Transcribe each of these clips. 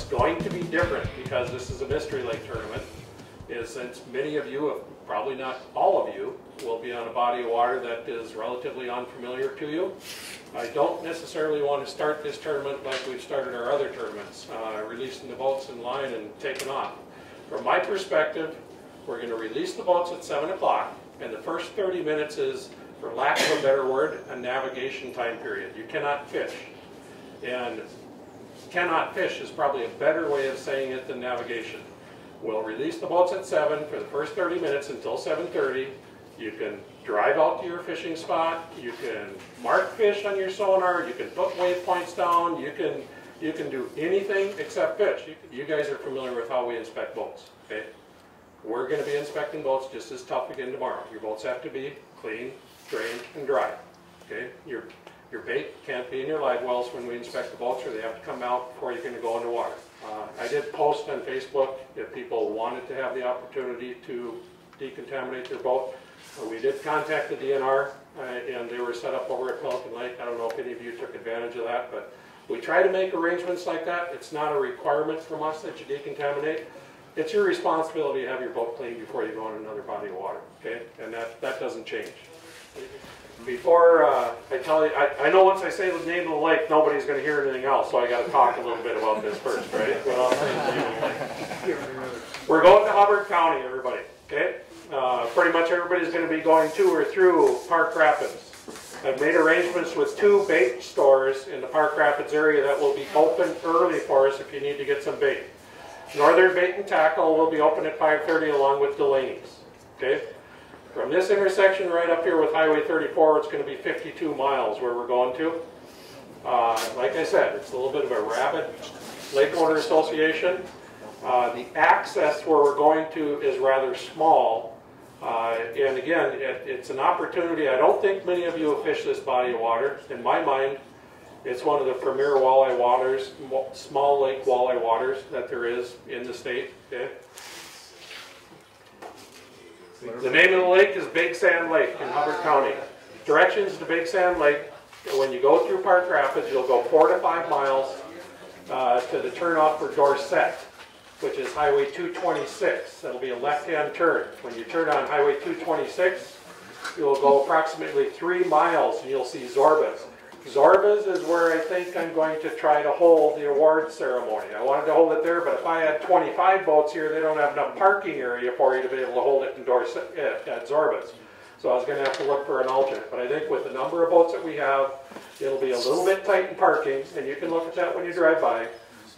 What's going to be different, because this is a Mystery Lake tournament, is since many of you, probably not all of you, will be on a body of water that is relatively unfamiliar to you. I don't necessarily want to start this tournament like we've started our other tournaments, releasing the boats in line and taking off. From my perspective, we're going to release the boats at 7 o'clock, and the first 30 minutes is, for lack of a better word, a navigation time period. You cannot fish. And cannot fish is probably a better way of saying it than navigation. We'll release the boats at 7 for the first 30 minutes until 7:30. You can drive out to your fishing spot. You can mark fish on your sonar. You can put waypoints down. You can do anything except fish. You guys are familiar with how we inspect boats, okay? We're going to be inspecting boats just as tough again tomorrow. Your boats have to be clean, drained, and dry, okay? Your bait can't be in your live wells when we inspect the boats, or they have to come out before you're going to go into water. I did post on Facebook if people wanted to have the opportunity to decontaminate their boat. We did contact the DNR, and they were set up over at Pelican Lake. I don't know if any of you took advantage of that, but we try to make arrangements like that. It's not a requirement from us that you decontaminate. It's your responsibility to have your boat clean before you go on another body of water, okay? And that doesn't change. Before I tell you, I know once I say the name of the lake, nobody's going to hear anything else, so I got to talk a little bit about this first, right? We're going to Hubbard County, everybody, okay? Pretty much everybody's going to be going to or through Park Rapids. I've made arrangements with 2 bait stores in the Park Rapids area that will be open early for us if you need to get some bait. Northern Bait and Tackle will be open at 5:30 along with Delaney's, okay? From this intersection right up here with Highway 34, it's going to be 52 miles where we're going to. Like I said, it's a little bit of a rabid lake owner association. The access where we're going to is rather small. And again, it's an opportunity. I don't think many of you have fished this body of water. In my mind, it's one of the premier walleye waters, small lake walleye waters that there is in the state. Okay? The name of the lake is Big Sand Lake in Hubbard County. Directions to Big Sand Lake, when you go through Park Rapids, you'll go 4 to 5 miles to the turnoff for Dorset, which is Highway 226. That'll be a left-hand turn. When you turn on Highway 226, you'll go approximately 3 miles and you'll see Zorbas. Zorbas is where I think I'm going to try to hold the award ceremony. I wanted to hold it there, but if I had 25 boats here, they don't have enough parking area for you to be able to hold it in Dorset, at Zorbas. So I was going to have to look for an alternate. But I think with the number of boats that we have, it'll be a little bit tight in parking, and you can look at that when you drive by.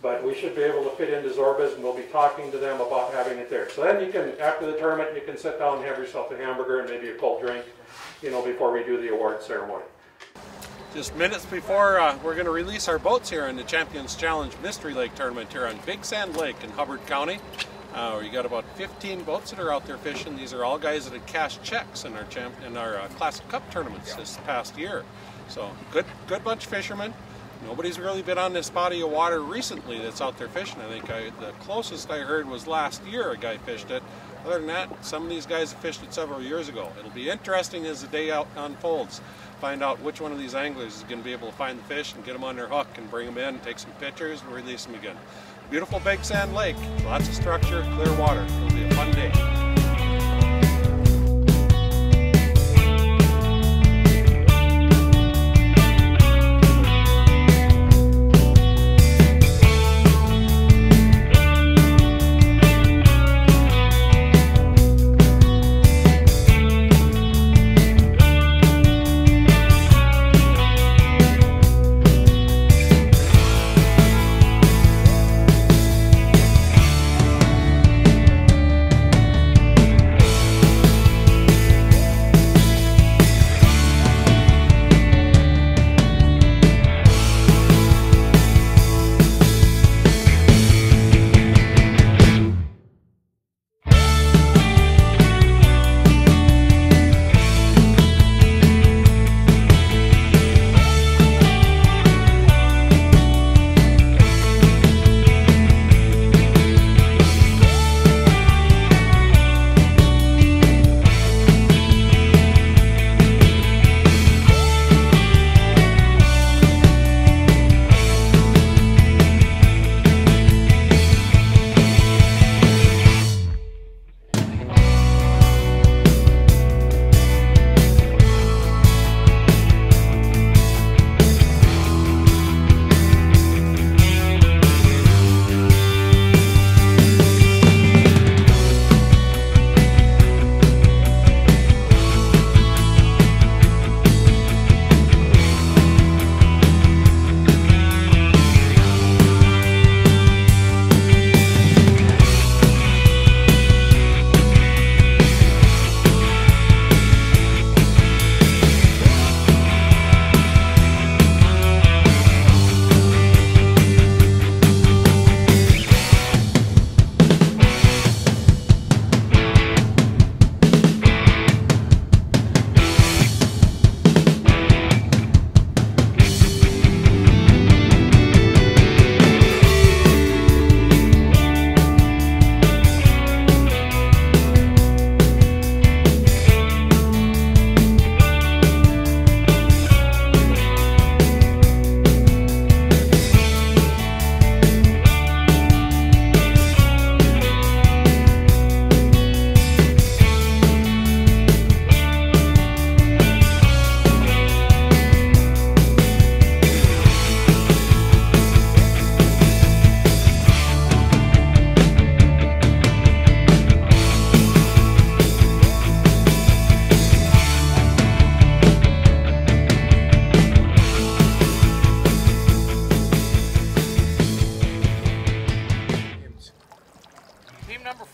But we should be able to fit into Zorbas, and we'll be talking to them about having it there. So then you can, after the tournament, you can sit down and have yourself a hamburger and maybe a cold drink, before we do the award ceremony. Just minutes before we're going to release our boats here in the Champions Challenge Mystery Lake Tournament here on Big Sand Lake in Hubbard County. We got about 15 boats that are out there fishing. These are all guys that had cashed checks in our Classic Cup tournaments this past year. So good bunch of fishermen. Nobody's really been on this body of water recently that's out there fishing. I think the closest I heard was last year a guy fished it. Other than that, some of these guys have fished it several years ago. It'll be interesting as the day out unfolds. Find out which one of these anglers is going to be able to find the fish and get them on their hook and bring them in, take some pictures, and release them again. Beautiful Big Sand Lake, lots of structure, clear water. It'll be a fun day.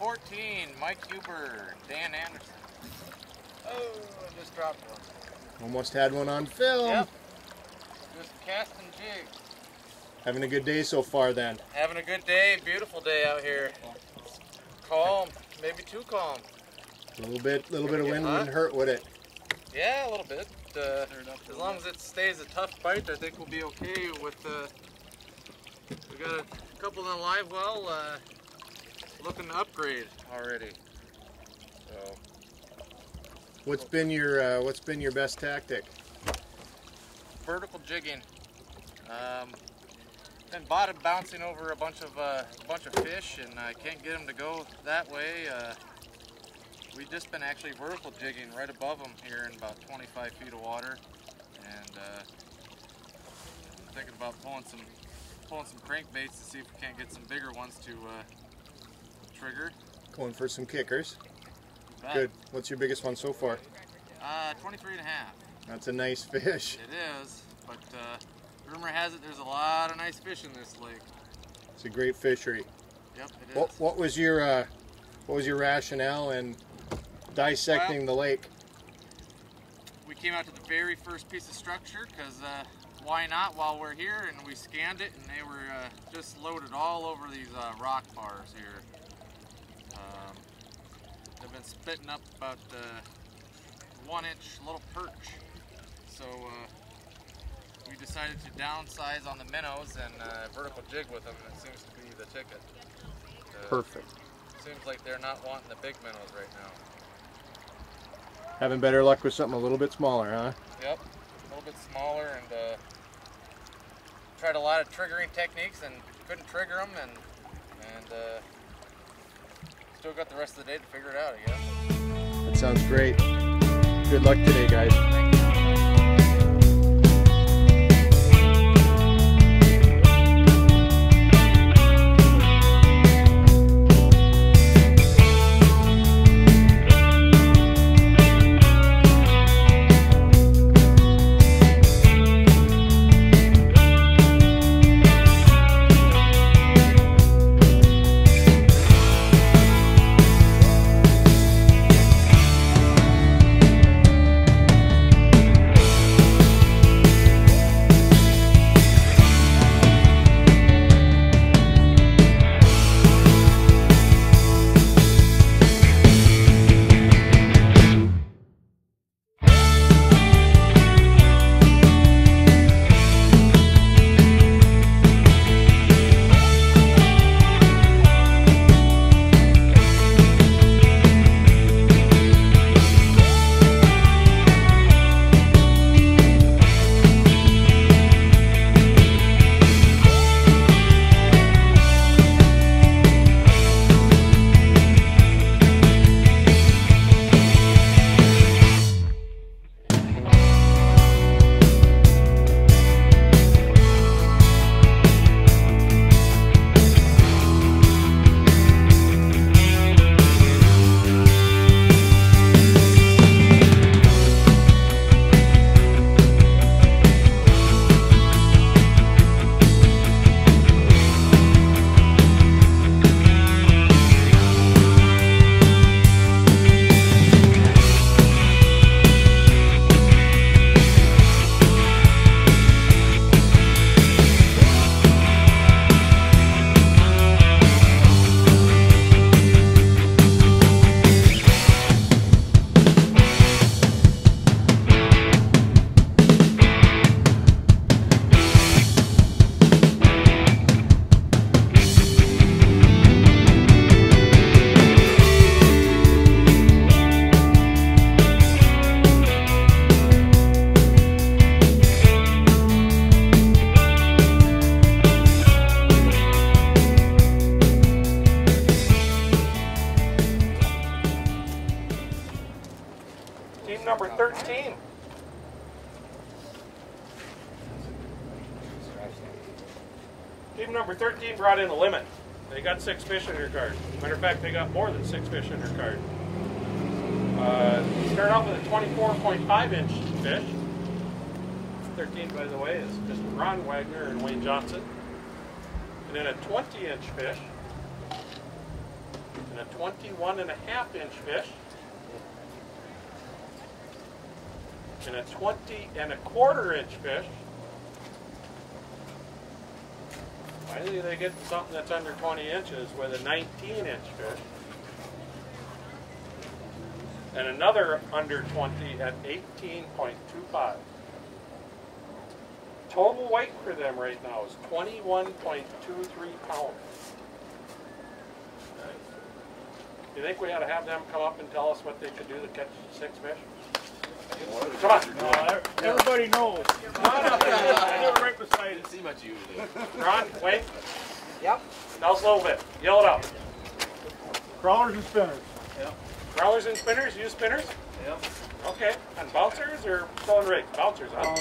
14, Mike Huber, Dan Anderson. Oh, I just dropped one. Almost had one on film. Yep. Just casting jigs. Having a good day so far then. Having a good day, beautiful day out here. It's calm, maybe too calm. A little bit of wind wouldn't hurt, would it? Yeah, a little bit. As long as it stays a tough bite, I think we'll be okay with. We got a couple in the live well, looking to upgrade already. So. What's been your best tactic? Vertical jigging. Been bottom bouncing over a bunch of fish, and I can't get them to go that way. We've just been actually vertical jigging right above them here in about 25 feet of water, and I'm thinking about pulling some crankbaits to see if we can't get some bigger ones to trigger. Going for some kickers. Good. What's your biggest one so far? 23 and a half. That's a nice fish. It is, but rumor has it there's a lot of nice fish in this lake. It's a great fishery. Yep, it is. What was your rationale in dissecting the lake? We came out to the very first piece of structure because why not while we're here, and we scanned it, and they were just loaded all over these rock bars here. They've been spitting up about 1-inch little perch, so we decided to downsize on the minnows and vertical jig with them, and it seems to be the ticket. Perfect. Seems like they're not wanting the big minnows right now. Having better luck with something a little bit smaller, huh? Yep, a little bit smaller, and tried a lot of triggering techniques and couldn't trigger them, and still got the rest of the day to figure it out, I guess. That sounds great. Good luck today, guys. Thank you. number 13. Team number 13 brought in a limit. They got 6 fish in their card. Matter of fact, they got more than 6 fish in their card. Start off with a 24.5-inch fish. 13, by the way, is Mr. Ron Wagner and Wayne Johnson. And then a 20-inch fish. and a 21.5-inch fish, and a 20.25-inch fish. Finally they get something that's under 20 inches with a 19-inch fish. And another under 20 at 18.25. Total weight for them right now is 21.23 pounds. You think we ought to have them come up and tell us what they could do to catch 6 fish? Come on. No, everybody knows. I live right beside it. See much usually. Ron, Wayne, Yep. tell us a little bit. Yell it out. Crawlers and spinners. Yep. Crawlers and spinners, you spinners? Yep. Okay. And bouncers or throwing rigs? Bouncers, huh?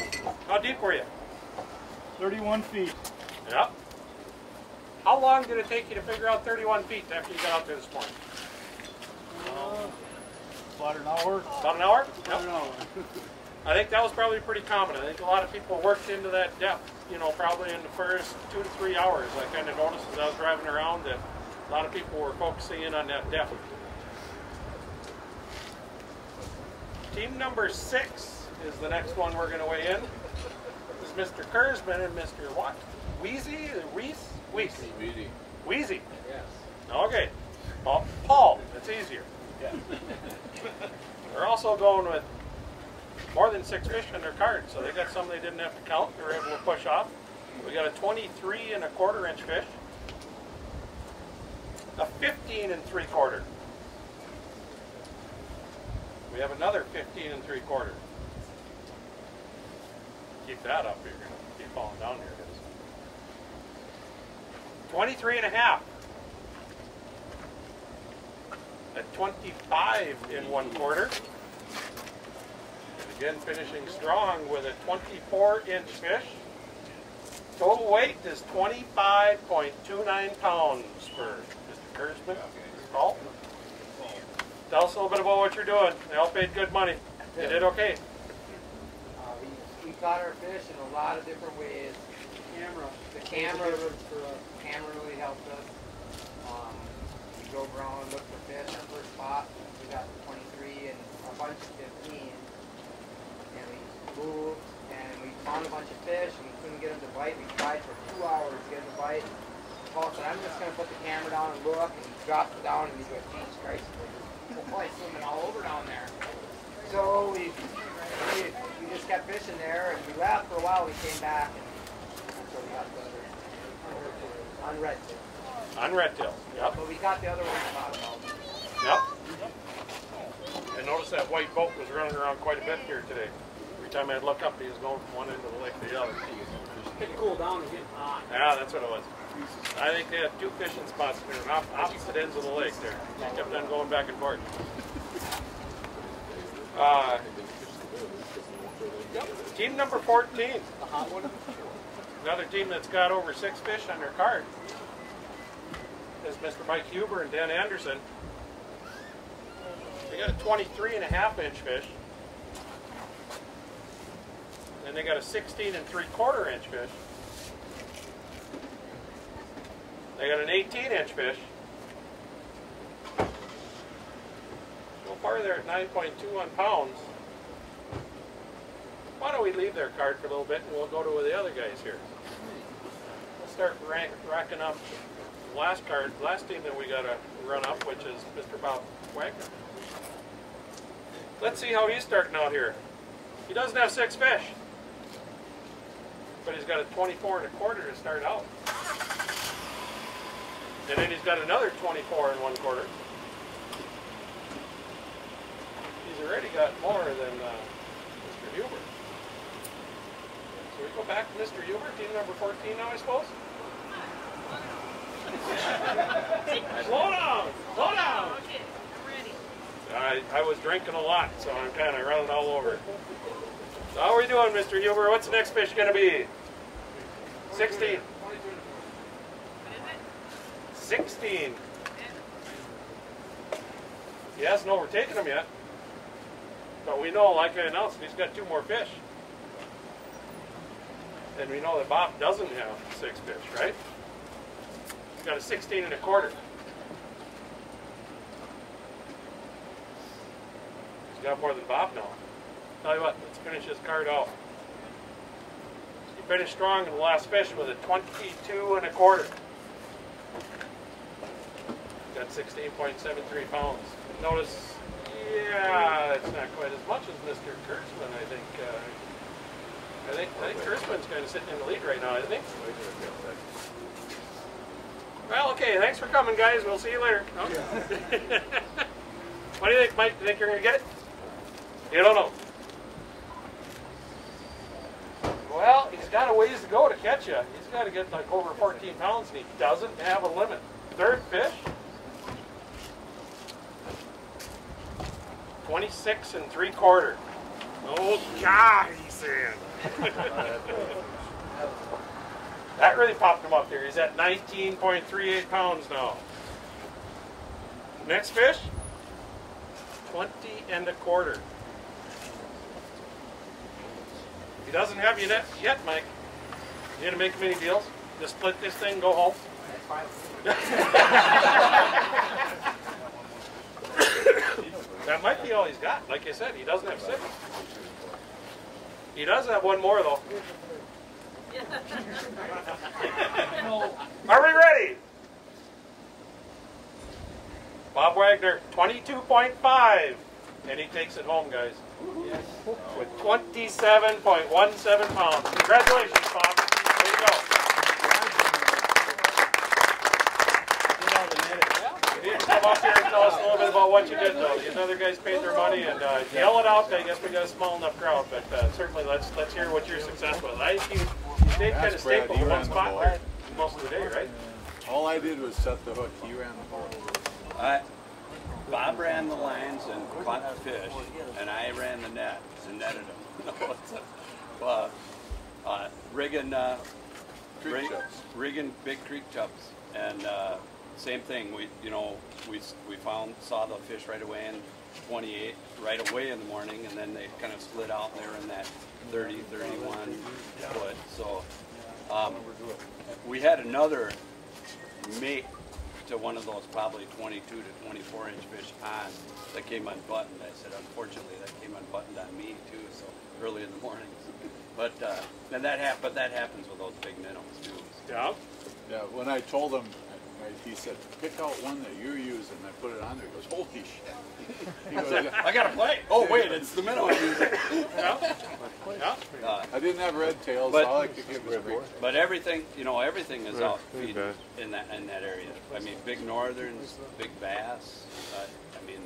How deep were you? 31 feet. Yep. How long did it take you to figure out 31 feet after you got out there this morning? About an hour. About an hour? Yep. An hour. I think that was probably pretty common. I think a lot of people worked into that depth, you know, probably in the first 2 to 3 hours. I kind of noticed as I was driving around that a lot of people were focusing in on that depth. Team number 6 is the next one we're going to weigh in. This is Mr. Kurzman and Mr. what? Wheezy? Weiss? Weiss. Weedy. Wheezy. Yes. Okay. Paul. That's easier. Yeah. They're also going with more than 6 fish in their cart, so they got some they didn't have to count. They were able to push off. We got a 23.25-inch fish, a 15.75. We have another 15.75. Keep that up. You're going to keep falling down here. 23.5. A 25.25. And again, finishing strong with a 24-inch fish. Total weight is 25.29 pounds for Mr. Kurzman. Paul, tell us a little bit about what you're doing. They all paid good money. You did okay. We caught our fish in a lot of different ways. The camera really helped us. We drove around and looked for fish. Our first spot, we got 23 and a bunch of 15. And we moved and we found a bunch of fish and we couldn't get them to bite. We tried for 2 hours to get them to bite. Paul said, I'm just going to put the camera down and look. And he dropped it down and he's like, Jesus Christ, there's probably swimming all over down there. So we just kept fishing there and we left for a while. We came back and so we got the other on red tail. On red tail, yep. But we got the other one about. Yep. I noticed that white boat was running around quite a bit here today. Every time I'd look up, he was going from one end of the lake to the other. Getting cool down and getting hot. Yeah, that's what it was. I think they had 2 fishing spots there, opposite ends of the lake there. They kept on going back and forth. Team number 14. The hot one. Another team that's got over 6 fish on their cart is Mr. Mike Huber and Dan Anderson. They got a 23.5-inch fish. And they got a 16.75-inch fish. They got an 18-inch fish. So far they're at 9.21 pounds. Why don't we leave their cart for a little bit and we'll go to the other guys here. We'll start racking up the last team that we got to run up, which is Mr. Bob Wagner. Let's see how he's starting out here. He doesn't have 6 fish, but he's got a 24.25 to start out. And then he's got another 24.25. He's already got more than Mr. Huber. So we go back to Mr. Huber, team number 14 now, I suppose? Slow down! Slow down! Okay, I'm ready. I was drinking a lot, so I'm kind of running all over. So how are we doing, Mr. Huber? What's the next fish going to be? 16. What is it? 16. He hasn't overtaken them yet. But we know, like I announced, he's got 2 more fish. And we know that Bob doesn't have 6 fish, right? He's got a 16.25. He's got more than Bob now. Tell you what, let's finish this card out. He finished strong in the last fish with a 22 1/4. Got 16.73 pounds. Notice, yeah, it's not quite as much as Mr. Kurtzman, I think. I think Kurtzman's kind of sitting in the lead right now, isn't he? Well, okay, thanks for coming, guys. We'll see you later. No? What do you think, Mike? Do you think you're going to get it? You don't know. Well, he's got a ways to go to catch you. He's got to get like over 14 pounds, and he doesn't have a limit. Third fish. 26 3/4. Oh, God, he's saying. That really popped him up there. He's at 19.38 pounds now. Next fish, 20 1/4. He doesn't have you yet, Mike. You gonna make him any deals? Just split this thing, go home. That might be all he's got. Like I said, he doesn't have 6. He does have one more, though. Are we ready? Bob Wagner, 22.5. And he takes it home, guys. With 27.17 pounds. Congratulations, Bob. There you go. You need to come up here and tell us a little bit about what you did, though. These other guys paid their money, and yell it out. I guess we got a small enough crowd, but certainly let's hear what your success was. I think you stayed kind of stable in one spot there most of the day, right? All I did was set the hook. He ran the ball. Bob ran the lines and caught the fish, and I ran the net and netted them. Rigging big creek chubs, and same thing. We saw the fish right away in 28 right away in the morning, and then they kind of slid out there in that 30, 31 foot. So we had another mate to one of those probably 22 to 24 inch fish on that came unbuttoned. I said, unfortunately, that came unbuttoned on me too, so early in the mornings. But and that happens with those big minnows too. Yeah. Yeah. When I told him, he said, "Pick out one that you're using." I put it on there. He goes, "Holy shit!" He goes, I gotta play. Oh wait, it's the minnow I'm using. I didn't have red tails. All I could get was green. But everything, everything is out feeding in that area. I mean, big northerns, big bass. I mean,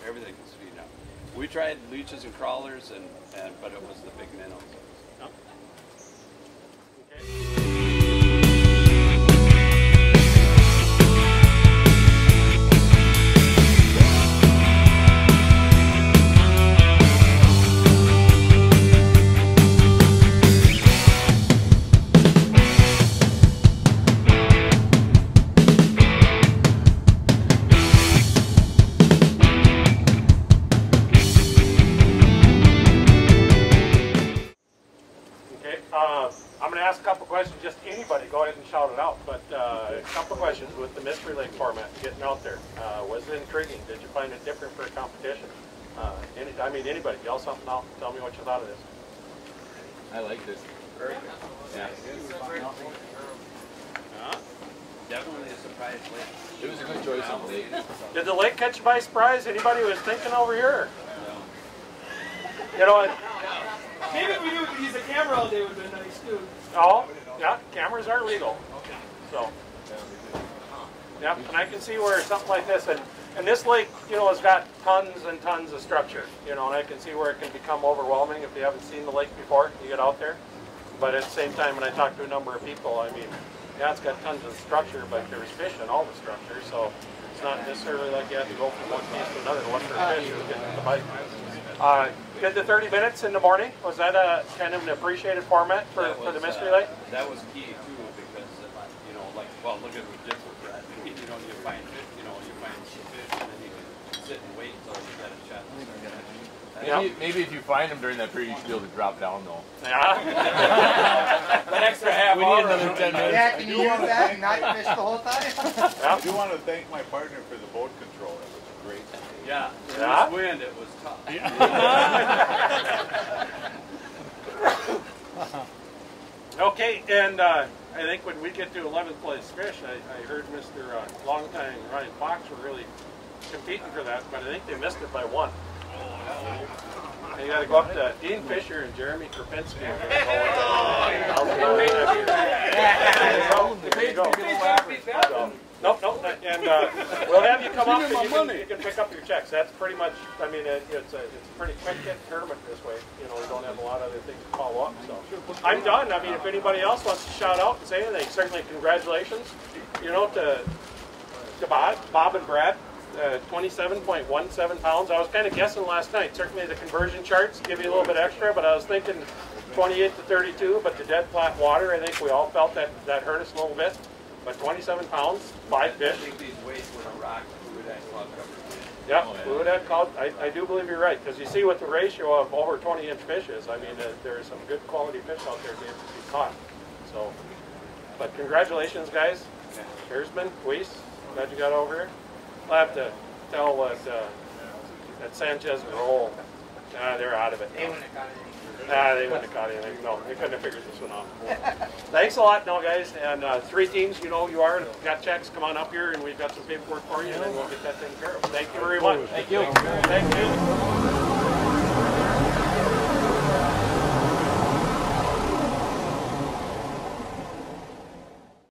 everything is feeding out. We tried leeches and crawlers, but it was the big minnows. Okay. I'm going to ask a couple questions. Just anybody, go ahead and shout it out. But a couple questions with the mystery lake format, getting out there. Was it intriguing? Did you find it different for a competition? Anybody, yell something out. Tell me what you thought of this. I like this. Very good. Yeah. Definitely a surprise lake. It was a good choice on the lake. Did the lake catch you by surprise? Anybody who was thinking over here? No. You know what? Maybe if we knew we could use a camera all day, it would have been nice too. Oh, yeah, cameras are legal. So, yeah, and I can see where something like this, and this lake, has got tons and tons of structure, and I can see where it can become overwhelming if you haven't seen the lake before, you get out there. But at the same time, when I talk to a number of people, I mean, yeah, it's got tons of structure, but there's fish in all the structure, so it's not necessarily like you have to go from one piece to another to look for fish or get the bite. Did the 30 minutes in the morning, was that a kind of an appreciated format for the mystery lake? That was key too, because look at what we did with that. You find fish, you find some fish, and then you can sit and wait until you get a shot. Maybe if you find them during that period, you should be able to drop down though. Yeah. An extra half We hour. need another 10 minutes. Yeah, can you use that and not fish the whole time? I do want to thank my partner for the boat control. It was great. Yeah, in Yeah? this wind it was tough. Okay, and I think when we get to 11th place fish, I heard Mr. Longtime Ryan Fox were really competing for that, but I think they missed it by one. You got to go up to Dean Fisher and Jeremy Krupinski. Nope, and we'll have you come up and you can pick up your checks. That's pretty much, I mean, it's a pretty quick hit tournament this way. You know, we don't have a lot of other things to follow up. So I'm done. I mean, if anybody else wants to shout out and say anything, certainly congratulations. You know, to Bob and Brad. 27.17 pounds. I was kind of guessing last night. Certainly the conversion charts give you a little bit extra, but I was thinking 28 to 32, but the dead flat water, I think we all felt that hurt us a little bit. But 27 pounds, 5 fish. I think these weights with a rock fluid had cloud cover. Yeah, fluid head called. I do believe you're right, because you see what the ratio of over 20-inch fish is. I mean, there are some good quality fish out there to be caught. So, but congratulations, guys. Hersman, Weiss, glad you got over here. I'll have to tell that Sanchez and Roll, they're out of it. They wouldn't have got anything. They wouldn't have caught anything. No, they couldn't have figured this one out. Thanks a lot, now, guys. And 3 teams, you know who you are. Got checks, come on up here, and we've got some paperwork for you, and then we'll get that taken care of. Thank you very much. Thank you. Thank you.